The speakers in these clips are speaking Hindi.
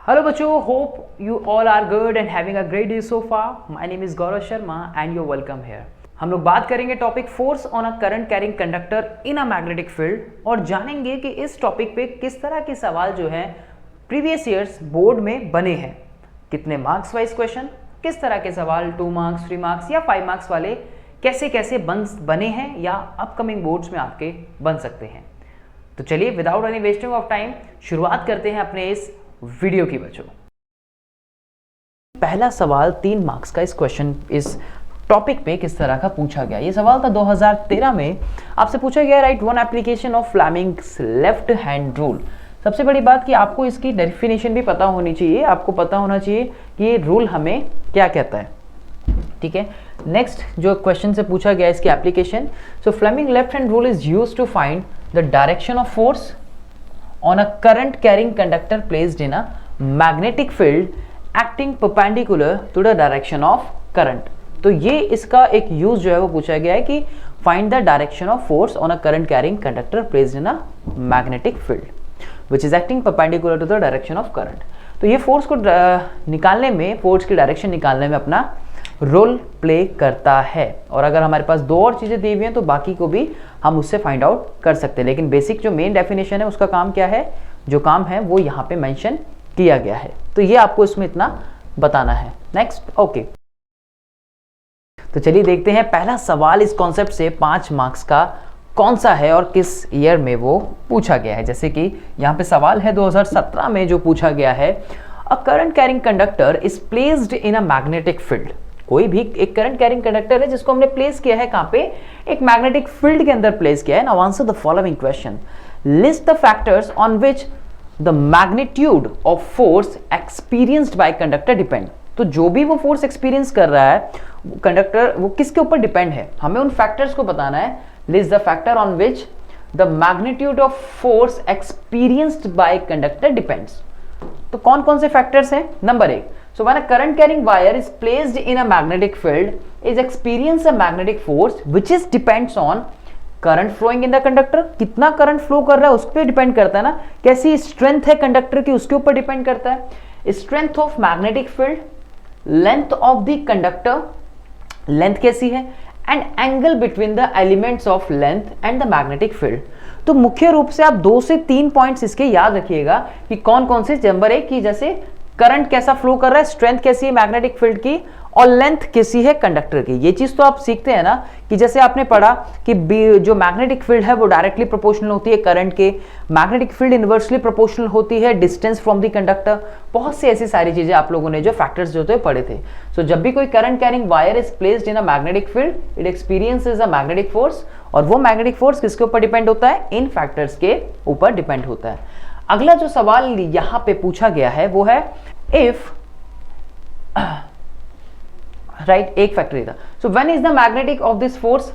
Hello बच्चों, hope you all are good and having a great day so far. My name is Gaurav Sharma and you're welcome here. हम लोग बात करेंगे topic force on a current carrying conductor in a magnetic field और जानेंगे कि इस टॉपिक पे किस तरह के सवाल जो है प्रीवियस ईयर्स बोर्ड में बने हैं, कितने मार्क्स वाइज क्वेश्चन, किस तरह के सवाल 2 मार्क्स 3 मार्क्स या 5 मार्क्स वाले कैसे कैसे बने हैं या अपकमिंग बोर्ड्स में आपके बन सकते हैं। तो चलिए without any wasting of time शुरुआत करते हैं अपने इस वीडियो की बच्चों। पहला सवाल 3 मार्क्स का इस क्वेश्चन इस टॉपिक पे किस तरह का पूछा गया। ये सवाल था 2013 में आपसे पूछा गया, right one application of Fleming's left hand rule. सबसे बड़ी बात कि आपको इसकी डेफिनेशन भी पता होनी चाहिए, आपको पता होना चाहिए कि ये रूल हमें क्या कहता है। ठीक है, नेक्स्ट जो क्वेश्चन से पूछा गया इसकी application, so Fleming left hand rule is used to find the direction of force on a current carrying conductor placed in a magnetic field acting perpendicular to the direction of current। तो ये इसका एक यूज जो है वो पूछा गया है कि find the direction of force on a current carrying conductor placed in a magnetic field which is acting perpendicular to the direction of current। तो ये फोर्स को निकालने में, फोर्स की डायरेक्शन निकालने में अपना रोल प्ले करता है। और अगर हमारे पास 2 और चीज़ें दी हुई हैं तो बाकी को भी हम उससे फाइंड आउट कर सकते हैं, लेकिन बेसिक जो मेन डेफिनेशन है उसका काम क्या है, जो काम है वो यहाँ पे मेंशन किया गया है। तो ये आपको इसमें इतना बताना है। नेक्स्ट, ओके, तो चलिए देखते हैं पहला सवाल इस कॉन्सेप्ट से 5 मार्क्स का कौन सा है और किस ईयर में वो पूछा गया है। जैसे कि यहाँ पे सवाल है 2017 में जो पूछा गया है, अ current carrying conductor is placed in a magnetic field. कोई भी एक करंट कैरिंग कंडक्टर है जिसको हमने प्लेस किया है कहाँ पे, एक मैग्नेटिक फील्ड के अंदर प्लेस किया है। Now answer the following question, list the factors on which the magnitude of force experienced bye conductor depend. तो जो भी वो फोर्स एक्सपीरियंस कर रहा है कंडक्टर, वो किसके ऊपर डिपेंड है, हमें उन फैक्टर्स को बताना है। List the factor on which the magnitude of force experienced bye conductor depends. तो कौन कौन से फैक्टर्स हैं। Number 1, so when a current carrying wire is placed in a magnetic field is experience a magnetic force which is depends on current flowing in the conductor। कितना करंट फ्लो कर रहा है उस पर डिपेंड करता है ना, कैसी स्ट्रेंथ है कंडक्टर की उसके ऊपर डिपेंड करता है। Strength of magnetic field, length of the conductor, length कैसी है, and angle between the elements of length and the magnetic field. तो मुख्य रूप से आप 2 से 3 पॉइंट्स इसके याद रखिएगा कि कौन कौन से। नंबर 1 की जैसे करंट कैसा फ्लो कर रहा है, स्ट्रेंथ कैसी है मैग्नेटिक फील्ड की, और लेंथ कैसी है कंडक्टर की। ये चीज तो आप सीखते हैं ना कि जैसे आपने पढ़ा कि जो मैग्नेटिक फील्ड है वो डायरेक्टली प्रोपोर्शनल होती है करंट के, मैग्नेटिक फील्ड इनवर्सली प्रोपोर्शनल होती है डिस्टेंस फ्रॉम द कंडक्टर। बहुत सी ऐसी सारी चीजें आप लोगों ने जो फैक्टर्स जो थे पढ़े थे। सो जब भी कोई current carrying wire is placed in a magnetic field it experiences a magnetic force, और वो मैग्नेटिक फोर्स किसके ऊपर डिपेंड होता है, इन फैक्टर्स के ऊपर डिपेंड होता है। अगला जो सवाल यहां पे पूछा गया है वो है इफ राइट, एक फैक्टर था। So when is the magnetic of this force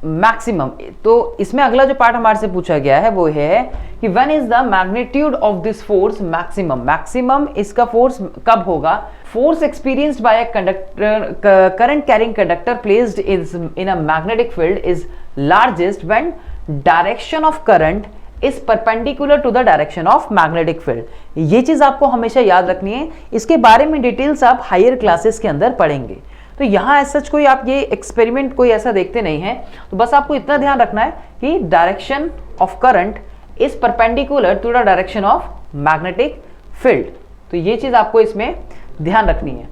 maximum. तो इसमें अगला जो पार्ट हमारे से पूछा गया है वो है कि when is the magnitude of this force maximum. Maximum इसका फोर्स कब होगा, force experienced by a conductor current carrying conductor placed in a magnetic field is largest when direction of current is perpendicular to the direction of magnetic field. ये चीज आपको हमेशा याद रखनी है, इसके बारे में डिटेल्स आप हायर क्लासेस के अंदर पढ़ेंगे। तो यहाँ ऐसा कोई आप ये एक्सपेरिमेंट कोई ऐसा देखते नहीं है, तो बस आपको इतना ध्यान रखना है कि direction of current is perpendicular to the direction of magnetic field. तो ये चीज आपको इसमें ध्यान रखनी है।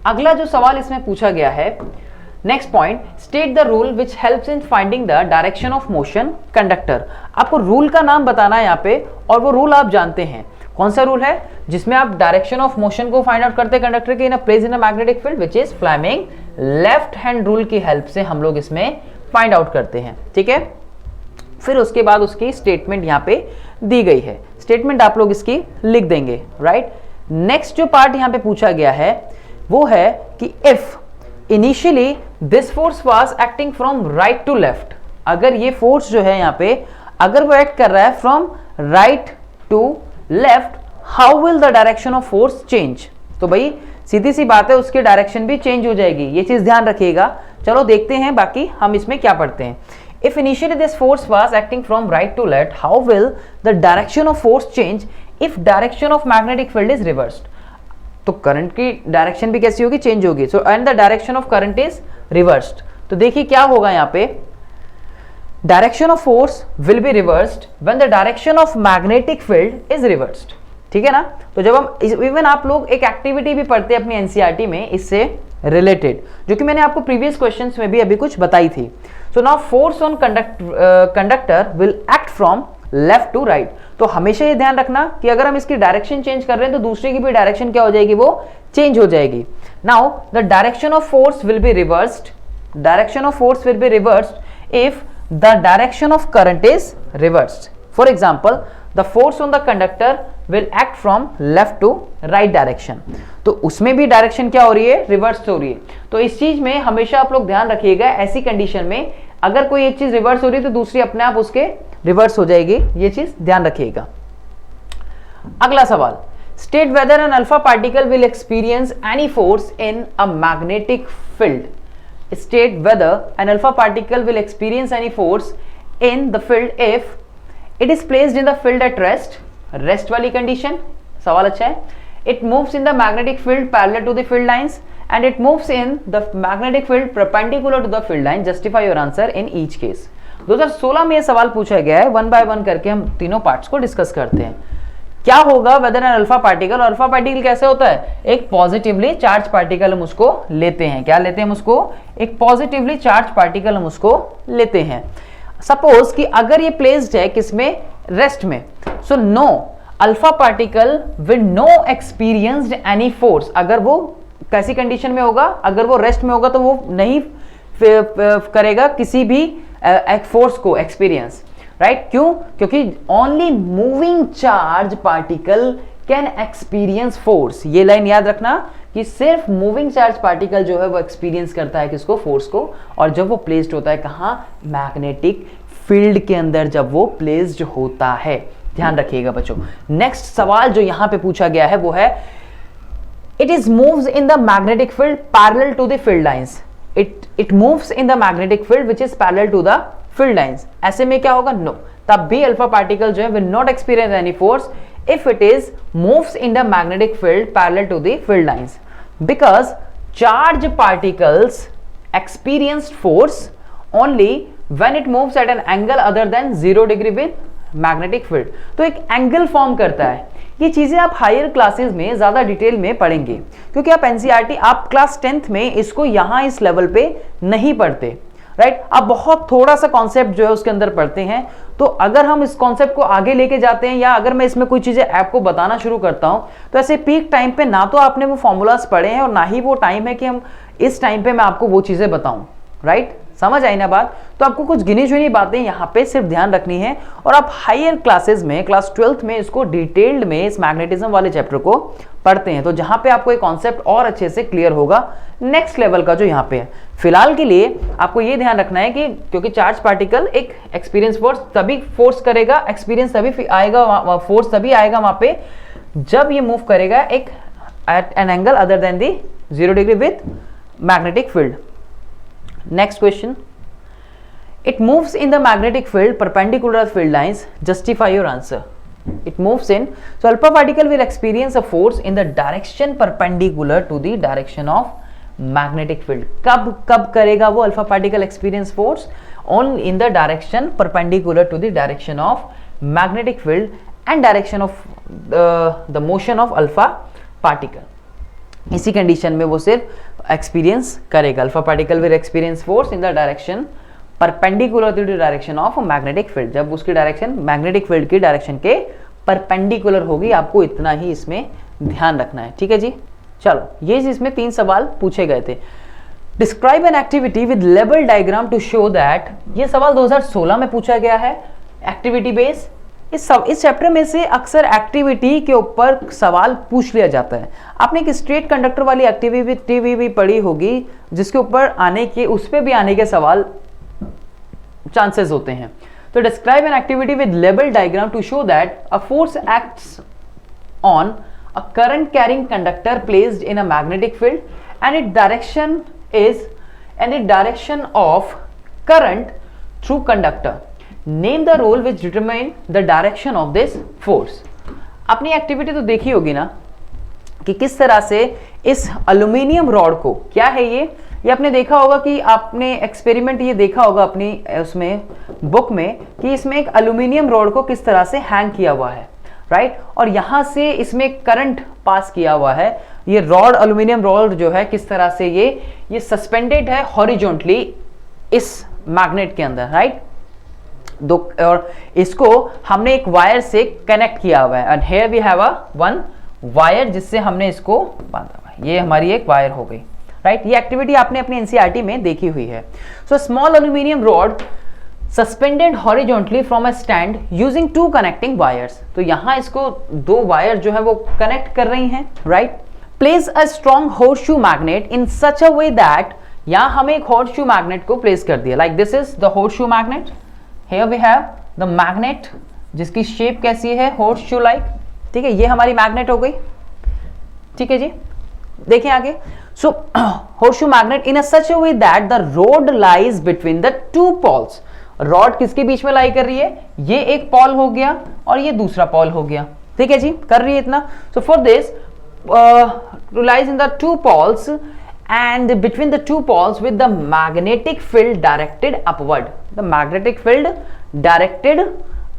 अगला जो सवाल इसमें पूछा गया है, next point, state the rule which helps in finding the direction of motion conductor. आपको रूल का नाम बताना है यहाँ पे, और वो रूल आप जानते हैं। कौन सा रूल है जिसमें आप डायरेक्शन ऑफ मोशन को फाइंड आउट करते हैं कंडक्टर के in a place in a magnetic field, which is Fleming left hand rule की हेल्प से हम लोग इसमें फाइंड आउट करते हैं। ठीक है, फिर उसके बाद उसकी स्टेटमेंट यहाँ पे दी गई है, स्टेटमेंट आप लोग इसकी लिख देंगे। राइट, नेक्स्ट जो पार्ट यहाँ पे पूछा गया है वो है कि if initially this force was acting from right to left. अगर ये फोर्स जो है यहाँ पे अगर वो एक्ट कर रहा है from right to left, how will the direction of force change. तो भाई सीधी सी बात है, उसकी डायरेक्शन भी चेंज हो जाएगी, ये चीज ध्यान रखिएगा। चलो देखते हैं बाकी हम इसमें क्या पढ़ते हैं। If initially this force was acting from right to left, how will the direction of force change if direction of magnetic field is reversed, तो करंट की डायरेक्शन भी कैसी होगी, चेंज होगी. So and the direction of current is reversed. तो देखिए क्या होगा यहाँ पे, direction of force will be reversed when the direction of magnetic field is reversed. ठीक है ना. तो जब हम इवन आप लोग एक एक्टिविटी भी पढ़ते हैं अपनी एनसीईआरटी में इससे रिलेटेड, जो कि मैंने आपको प्रीवियस क्वेश्चंस में भी अभी कुछ बताई थी. So now force on conductor will act from left to right. तो हमेशा ये ध्यान रखना कि अगर हम इसकी डायरेक्शन चेंज कर रहे हैं तो दूसरे की भी डायरेक्शन क्या हो जाएगी, वो चेंज हो जाएगी. Now the direction of force will be reversed, direction of force will be reversed if the direction of current is reversed. For example the force on the conductor will act from left to right direction. तो उसमें भी डायरेक्शन क्या हो रही है, रिवर्स हो रही है. तो इस चीज में हमेशा आप लोग ध्यान रखिएगा, ऐसी कंडीशन में अगर कोई एक चीज रिवर्स हो रही है तो दूसरी अपने आप उसके रिवर्स हो जाएगी. ये चीज ध्यान रखिएगा. अगला सवाल, state whether an alpha particle will experience any force in a magnetic field. State whether an alpha particle will experience any force in the field if it is placed in the field at rest. Rest वाली कंडीशन, सवाल अच्छा है. It moves in the magnetic field parallel to the field lines and it moves in the magnetic field perpendicular to the field line. Justify your answer in each case. 2016 में ये सवाल पूछा गया है. वन बाय वन करके हम तीनों पार्ट्स को डिस्कस करते हैं. क्या होगा वेदर एन अल्फा पार्टिकल, और अल्फा पार्टिकल कैसे होता है, एक पॉजिटिवली चार्ज पार्टिकल हम उसको लेते हैं. क्या लेते हैं हम उसको, एक पॉजिटिवली चार्ज पार्टिकल हम उसको लेते हैं. सपोज कि अगर ये प्लेस्ड है किसमें, रेस्ट में, so no alpha particle will no experienced any force. अगर वो कैसी कंडीशन में होगा, अगर वो रेस्ट में होगा तो वो नहीं करेगा किसी भी एक फोर्स को एक्सपीरियंस. राइट, क्यों, क्योंकि only moving charge particle can experience force. ये लाइन याद रखना कि सिर्फ मूविंग चार्ज पार्टिकल जो है वो एक्सपीरियंस करता है किसको, फोर्स को. और जब वो प्लेस्ड होता है कहाँ, मैग्नेटिक फील्ड के अंदर जब वो प्लेस्ड होता है. ध्यान रखिएगा बच्चों. नेक्स्ट सवाल जो यहां पे पूछा गया है वो है, it is moves in the magnetic field parallel to the field lines. It moves in the magnetic field which is parallel to the field lines. ऐसे में क्या होगा, नो, तब भी अल्फा पार्टिकल जो है will not experience any force if it is moves in the magnetic field parallel to the field lines, because charge particles experience force only when it moves at an angle other than 0 degree with magnetic field. तो एक एंगल फॉर्म करता है. ये चीजें आप हायर क्लासेस में ज्यादा डिटेल में पढ़ेंगे, क्योंकि आप एनसीईआरटी आप क्लास 10th में इसको यहां इस लेवल पे नहीं पढ़ते. राइट, आप बहुत थोड़ा सा कॉन्सेप्ट जो है उसके अंदर पढ़ते हैं. तो अगर हम इस कॉन्सेप्ट को आगे लेके जाते हैं, या अगर मैं इसमें कोई चीजें आपको बताना शुरू करता हूं, तो ऐसे पीक टाइम पे ना तो आपने वो फॉर्मूलाज पढ़े हैं और ना ही वो टाइम है कि हम इस टाइम पे मैं आपको वो चीजें बताऊं. राइट, समझ आई ना बात. तो आपको कुछ गिनी चुनी बातें यहाँ पे सिर्फ ध्यान रखनी है, और आप हायर क्लासेस में क्लास 12th में इसको डिटेल्ड में इस मैग्नेटिज्म वाले चैप्टर को पढ़ते हैं. तो जहां पे आपको एक कॉन्सेप्ट और अच्छे से क्लियर होगा नेक्स्ट लेवल का जो यहाँ पे है. फिलहाल के लिए आपको ये ध्यान रखना है कि क्योंकि चार्ज पार्टिकल एक एक्सपीरियंस फोर्स तभी फोर्स करेगा, एक्सपीरियंस तभी आएगा, फोर्स तभी आएगा वहां पे जब ये मूव करेगा एक at an angle other than the 0 degree with magnetic field. Next question. It moves in the magnetic field perpendicular to field lines. Justify your answer. It moves in. So alpha particle will experience a force in the direction perpendicular to the direction of magnetic field. कब करेगा वो alpha particle experience force? On in the direction perpendicular to the direction of magnetic field and direction of the motion of alpha particle. इसी कंडीशन में वो सिर्फ एक्सपीरियंस करेगा. Alpha particle will experience force in the direction perpendicular to the direction of magnetic field. जब उसकी डायरेक्शन मैग्नेटिक फील्ड की डायरेक्शन के परपेंडिकुलर होगी. आपको इतना ही इसमें ध्यान रखना है. ठीक है जी, चलो ये इसमें 3 सवाल पूछे गए थे. Describe an activity with label diagram to show that. ये सवाल 2016 में पूछा गया है, एक्टिविटी बेस. इस चैप्टर में से अक्सर एक्टिविटी के ऊपर सवाल पूछ लिया जाता है. आपने एक स्ट्रेट कंडक्टर वाली एक्टिविटी भी पढ़ी होगी जिसके ऊपर आने के, उस पे भी आने के सवाल चांसेस होते हैं. तो describe an activity with label diagram to show that a force acts on a current carrying conductor placed in a magnetic field and it direction of current through conductor. Name the rule which determine the direction of this force. आपने एक्टिविटी तो देखी होगी ना कि किस तरह से इस एल्यूमिनियम रॉड को, क्या है ये आपने देखा होगा कि आपने एक्सपेरिमेंट ये देखा होगा अपनी उसमें बुक में कि इसमें एक एल्यूमिनियम रॉड को किस तरह से हैंग किया हुआ है, राइट। और यहां से इसमें करंट पास किया हुआ है। ये रॉड, एल्यूमिनियम रॉड जो है किस तरह से ये सस्पेंडेड है हॉरिजॉन्टली इस मैग्नेट के अंदर, राइट। दो, और इसको हमने एक वायर से कनेक्ट किया हुआ है। And here we have a one wire जिससे हमने इसको बांधा हुआ है। ये हमारी एक वायर हो गई, राइट। ये एक्टिविटी आपने अपनी एनसीईआरटी में देखी हुई है। So small aluminium rod suspended horizontally from a stand using two connecting wires. तो यहां इसको दो वायर जो है वो कनेक्ट कर रही हैं, right. Place a strong horseshoe magnet in such a way that, यहां हमें एक होर्सशू मैग्नेट को प्लेस कर दिया। Like this is the horseshoe magnet. Here we have the magnet जिसकी शेप कैसी है, होर्सशू लाइक, ठीक है। ये हमारी मैग्नेट हो गई, ठीक है जी। देखिए आगे, so horseshoe magnet in a such a way that the rod lies between the two poles. Rod किसके बीच में लाई कर रही है, ये एक पॉल हो गया और ये दूसरा पॉल हो गया, ठीक है जी, कर रही है इतना। So for this lies in the two poles and between the two poles with the magnetic field directed upward, the magnetic field directed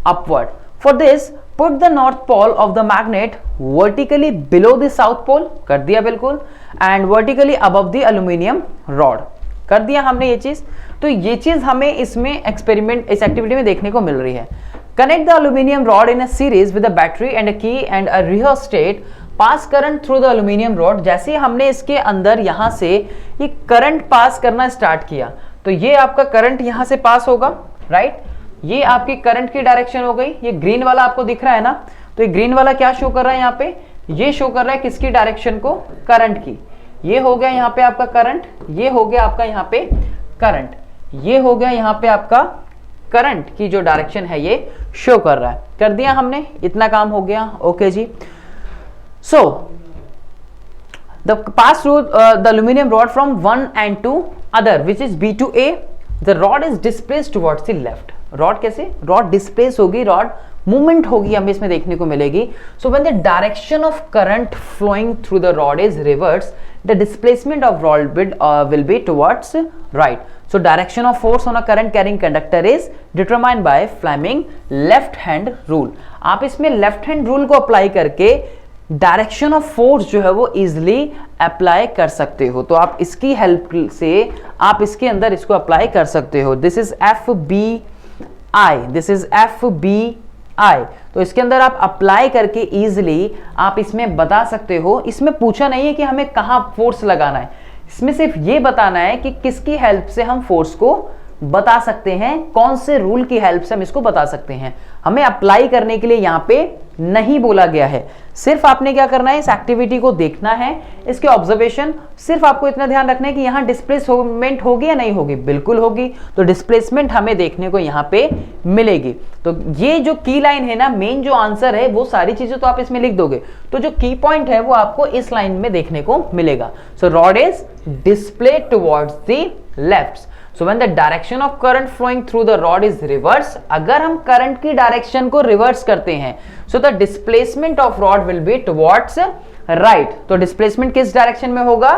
upward. For this, put the north pole of the magnet vertically below the south pole, कर दिया बिल्कुल, and vertically above the aluminium rod, कर दिया हमने ये चीज। तो ये चीज हमें इसमें एक्सपेरिमेंट, इस एक्टिविटी में देखने को मिल रही है। Connect the aluminium rod in a series with a battery and a key and a rheostat. Pass current through the aluminium rod. जैसे ही हमने इसके अंदर यहां से ये करंट पास करना स्टार्ट किया तो ये आपका करंट यहां से पास होगा, राइट। ये आपकी करंट की डायरेक्शन हो गई। ये ग्रीन वाला आपको दिख रहा है ना, तो ये ग्रीन वाला क्या शो कर रहा है यहाँ पे, ये शो कर रहा है किसकी डायरेक्शन को, करंट की। ये हो गया यहाँ पे आपका करंट, ये हो गया आपका यहाँ पे करंट, ये हो गया यहाँ पे आपका करंट की जो डायरेक्शन है ये शो कर रहा है। कर दिया हमने, इतना काम हो गया, ओके जी। So, the pass through the aluminum rod from one end to other, which is B to A. The rod is displaced towards the left. Rod कैसे? Rod displace होगी, rod movement होगी, हमें इसमें देखने को मिलेगी। So when the direction of current flowing through the rod is reversed, the displacement of rod will be towards right. So direction of force on a current carrying conductor is determined by Fleming left hand rule. आप इसमें left hand rule को अप्लाई करके डायरेक्शन ऑफ फोर्स जो है वो इजिली अप्लाई कर सकते हो। तो आप इसकी हेल्प से आप इसके अंदर इसको अप्लाई कर सकते हो। This is F B I, this is F B I. तो इसके अंदर आप अप्लाई करके इजिली आप इसमें बता सकते हो। इसमें पूछा नहीं है कि हमें कहाँ फोर्स लगाना है, इसमें सिर्फ ये बताना है कि किसकी हेल्प से हम फोर्स को बता सकते हैं, कौन से रूल की हेल्प से हम इसको बता सकते हैं। हमें अप्लाई करने के लिए यहाँ पे नहीं बोला गया है। सिर्फ आपने क्या करना है, इस एक्टिविटी को देखना है, इसके ऑब्जर्वेशन। सिर्फ आपको इतना ध्यान रखना है कि यहाँ डिस्प्लेसमेंट होगी या नहीं होगी, बिल्कुल होगी। तो डिस्प्लेसमेंट हमें देखने को यहाँ पे मिलेगी। तो ये जो की लाइन है ना, मेन जो आंसर है, वो सारी चीजें तो आप इसमें लिख दोगे, तो जो की पॉइंट है वो आपको इस लाइन में देखने को मिलेगा। So rod is display towards the left. So when the direction of current flowing through the rod is reverse, अगर हम करंट की डायरेक्शन को रिवर्स करते हैं, so the displacement of rod will be towards right. तो डिस्प्लेसमेंट किस डायरेक्शन में होगा,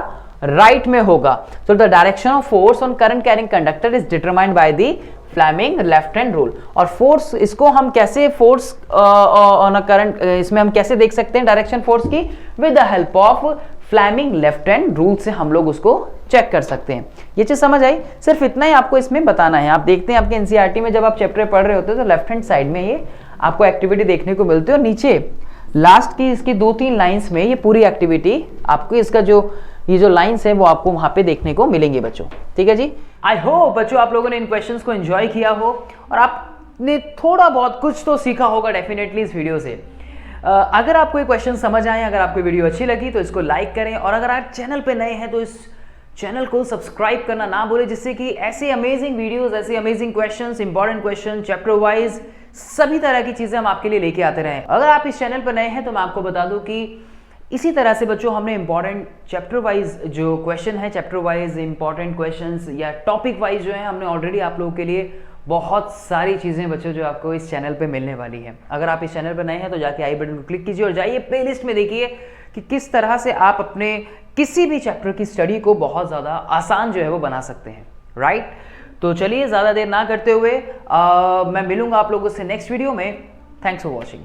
राइट में होगा। So the direction of force on current carrying conductor is determined by the Fleming left hand rule. और फोर्स, इसको हम कैसे फोर्स ऑन अ करंट, इसमें हम कैसे देख सकते हैं डायरेक्शन फोर्स की, with the help of Fleming left hand rule से हम लोग उसको चेक कर सकते हैं। ये चीज समझ आई, सिर्फ इतना ही आपको इसमें बताना है। आप देखते हैं आपके एनसीईआरटी में जब आप चैप्टर पढ़ रहे होते हैं तो लेफ्ट हैंड साइड में ये आपको एक्टिविटी देखने को मिलती है, और नीचे लास्ट की इसकी 2-3 लाइंस में ये पूरी एक्टिविटी आपको, इसका जो ये जो लाइंस है वो आपको वहां पे देखने को मिलेंगे बच्चों, ठीक है जी। आई होप बच्चों आप लोगों ने इन क्वेश्चंस को एंजॉय किया हो और आपने थोड़ा बहुत कुछ तो सीखा होगा डेफिनेटली इस वीडियो से। अगर आपको ये क्वेश्चन समझ आए, अगर आपको वीडियो अच्छी लगी तो इसको लाइक करें, और अगर आप चैनल पे नए हैं तो इस चैनल को सब्सक्राइब करना ना भूलें, जिससे कि ऐसे अमेजिंग वीडियोस, ऐसे amazing questions, important question, chapter wise सभी तरह की चीजें हम आपके लिए लेके आते रहें। अगर आप इस चैनल पर नए हैं तो मैं आपको बता दूं कि इसी तरह से बच्चों हमने इंपॉर्टेंट चैप्टर वाइज जो क्वेश्चन है, चैप्टर वाइज इंपॉर्टेंट क्वेश्चंस या टॉपिक वाइज जो है, हमने ऑलरेडी आप लोगों के लिए बहुत सारी चीज़ें बच्चों जो आपको इस चैनल पे मिलने वाली है। अगर आप इस चैनल पर नए हैं तो जाके आई बटन को क्लिक कीजिए और जाइए प्लेलिस्ट में देखिए कि किस तरह से आप अपने किसी भी चैप्टर की स्टडी को बहुत ज़्यादा आसान जो है वो बना सकते हैं, राइट। तो चलिए ज़्यादा देर ना करते हुए मैं मिलूंगा आप लोगों से नेक्स्ट वीडियो में। Thanks for watching.